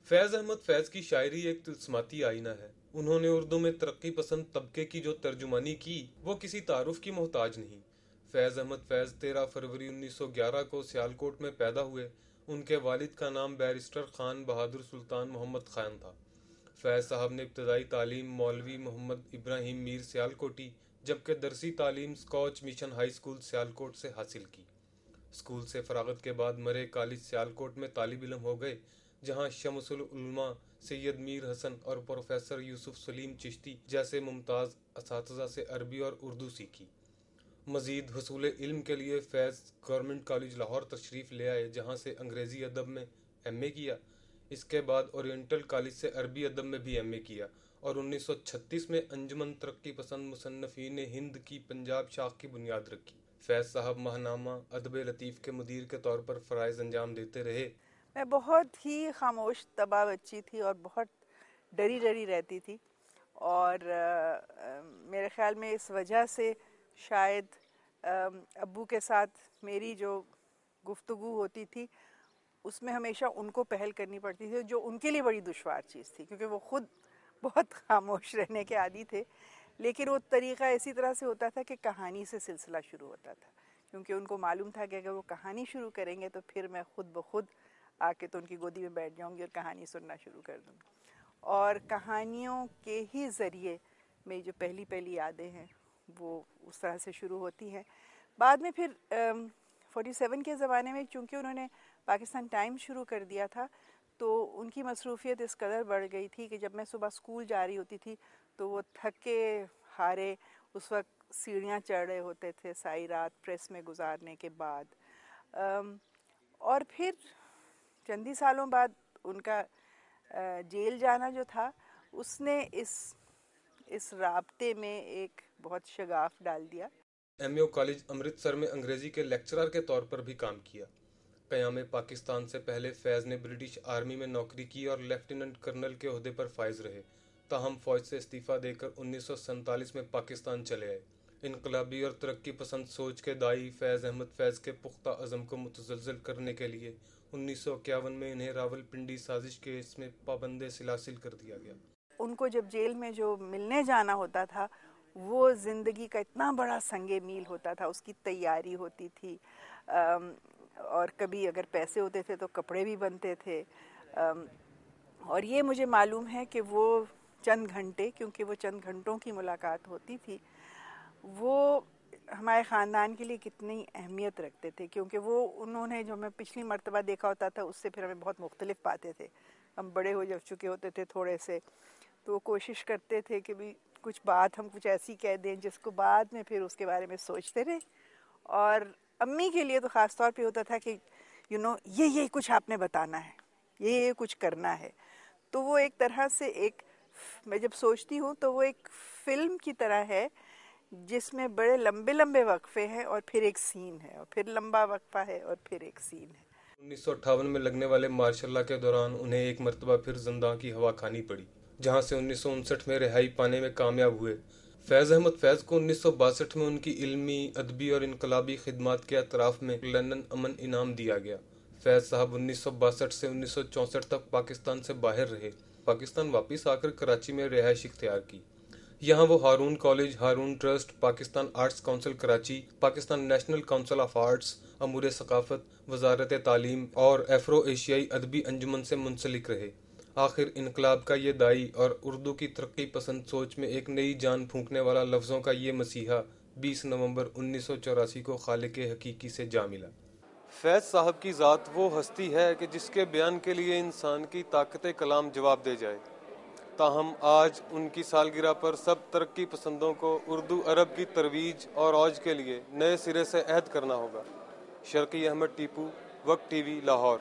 फैज़ अहमद फैज़ की शायरी एक तिल्स्माती आईना है। उन्होंने उर्दू में तरक्की पसंद तबके की जो तर्जुमानी की वो किसी तारुफ की मोहताज नहीं। फैज़ अहमद फैज़ 13 फरवरी 1911 को सियालकोट में पैदा हुए। उनके वालिद का नाम बैरिस्टर खान बहादुर सुल्तान मोहम्मद खान था। फैज़ साहब ने इब्तदाई तालीम मौलवी मोहम्मद इब्राहिम मीर सियालकोटी जबकि दरसी तालीम Scotch Mission High School Sialkot से हासिल की। स्कूल से फरागत के बाद मरे कॉलेज सियालकोट में तालिब इल्म हो गए, जहाँ शमसुल उलमा सैयद मीर हसन और प्रोफेसर यूसुफ सलीम चिश्ती जैसे मुमताज़ असातिज़ा से अरबी और उर्दू सीखी। मज़ीद हसूल इल्म के लिए फैज़ गवर्नमेंट कॉलेज लाहौर तशरीफ़ ले आए, जहाँ से अंग्रेज़ी अदब में एमए किया। इसके बाद ओरिएंटल कॉलेज से अरबी अदब में भी एमए किया और 1936 में अंजुमन तरक्की पसंद मुसन्नफ़ीन हिंद की पंजाब शाख की बुनियाद रखी। फैज़ साहब माहनामा अदब लतीफ़ के मुदीर के तौर पर फ़राइज़ अंजाम देते रहे। मैं बहुत ही खामोश तबाह बच्ची थी और बहुत डरी डरी रहती थी, और मेरे ख़्याल में इस वजह से शायद अब्बू के साथ मेरी जो गुफ्तगू होती थी उसमें हमेशा उनको पहल करनी पड़ती थी, जो उनके लिए बड़ी दुश्वार चीज़ थी, क्योंकि वो खुद बहुत खामोश रहने के आदी थे। लेकिन वो तरीक़ा इसी तरह से होता था कि कहानी से सिलसिला शुरू होता था, क्योंकि उनको मालूम था कि अगर वो कहानी शुरू करेंगे तो फिर मैं खुद ब खुद आके तो उनकी गोदी में बैठ जाऊंगी और कहानी सुनना शुरू कर दूंगी। और कहानियों के ही ज़रिए मेरी जो पहली पहली यादें हैं वो उस तरह से शुरू होती हैं। बाद में फिर 47 के ज़माने में चूँकि उन्होंने पाकिस्तान टाइम्स शुरू कर दिया था, तो उनकी मसरूफ़ियत इस कदर बढ़ गई थी कि जब मैं सुबह स्कूल जा रही होती थी तो वो थके हारे उस वक्त सीढ़ियाँ चढ़ रहे होते थे सारी रात प्रेस में गुजारने के बाद। और फिर चंद ही सालों बाद उनका जेल जाना जो था उसने इस राब्ते में एक बहुत शगाफ डाल दिया। एमए कॉलेज अमृतसर में अंग्रेज़ी के लेक्चरर के तौर पर भी काम किया। क़याम पाकिस्तान से पहले फैज़ ने ब्रिटिश आर्मी में नौकरी की और लेफ्टिनेंट कर्नल के ओहदे पर फाइज रहे। ताहम फ़ौज से इस्तीफ़ा देकर 1947 में पाकिस्तान चले आए। इनकलाबी और तरक्की पसंद सोच के दाई फैज़ अहमद फैज़ के पुख्ता अज़म को मुतज़लज़ल करने के लिए 1951 में इन्हें रावलपिंडी साजिश केस में पाबंद सिलासिल कर दिया गया। उनको जब जेल में जो मिलने जाना होता था वो ज़िंदगी का इतना बड़ा संगे मील होता था, उसकी तैयारी होती थी, और कभी अगर पैसे होते थे तो कपड़े भी बनते थे। और ये मुझे मालूम है कि वो चंद घंटे, क्योंकि वो चंद घंटों की मुलाकात होती थी, वो हमारे ख़ानदान के लिए कितनी अहमियत रखते थे, क्योंकि वो उन्होंने जो मैं पिछली मर्तबा देखा होता था उससे फिर हमें बहुत मुख्तलिफ पाते थे। हम बड़े हो जा चुके होते थे थोड़े से, तो वो कोशिश करते थे कि भी कुछ बात हम कुछ ऐसी कह दें जिसको बाद में फिर उसके बारे में सोचते रहे। और अम्मी के लिए तो ख़ास तौर पे होता था कि ये कुछ आपने बताना है, ये कुछ करना है। तो वो एक तरह से मैं जब सोचती हूँ तो वो एक फ़िल्म की तरह है जिसमें बड़े लंबे लंबे वक्फे हैं और फिर एक सीन है और फिर लंबा वक्फा है और फिर एक सीन है। 1958 में लगने वाले मार्शल के दौरान उन्हें एक मरतबा फिर जिंदा की हवा खानी पड़ी, जहां से 1959 में रिहाई पाने में कामयाब हुए। फैज़ अहमद फैज़ को 1962 में उनकी इल्मी, अदबी और इनकलाबी खिदमात के अतराफ़ में लंदन अमन इनाम दिया गया। फैज़ साहब 1962 से 1964 तक पाकिस्तान से बाहर रहे। पाकिस्तान वापस आकर कराची में रिहाइश इख्तियार की। यहाँ वो Haroon college, Haroon trust, Pakistan arts council Karachi, Pakistan national council of arts, अमूर सकाफत, वजारत तालीम और एफ्रो एशियाई अदबी अंजुमन से मुंसलिक रहे। आखिर इनकलाब का ये दाई और उर्दू की तरक्की पसंद सोच में एक नई जान फूंकने वाला लफ्ज़ों का ये मसीहा 20 नवंबर 1984 को खालिक हकीकी से जा मिला। फैज़ साहब की ज़ात वो हस्ती है कि जिसके बयान के लिए इंसान की ताकत कलाम जवाब दे जाए। ताहम आज उनकी सालगिरह पर सब तरक्की पसंदों को उर्दू अरब की तरवीज और औज के लिए नए सिरे से अहद करना होगा। शर्की अहमद टीपू, वक्त टीवी, लाहौर।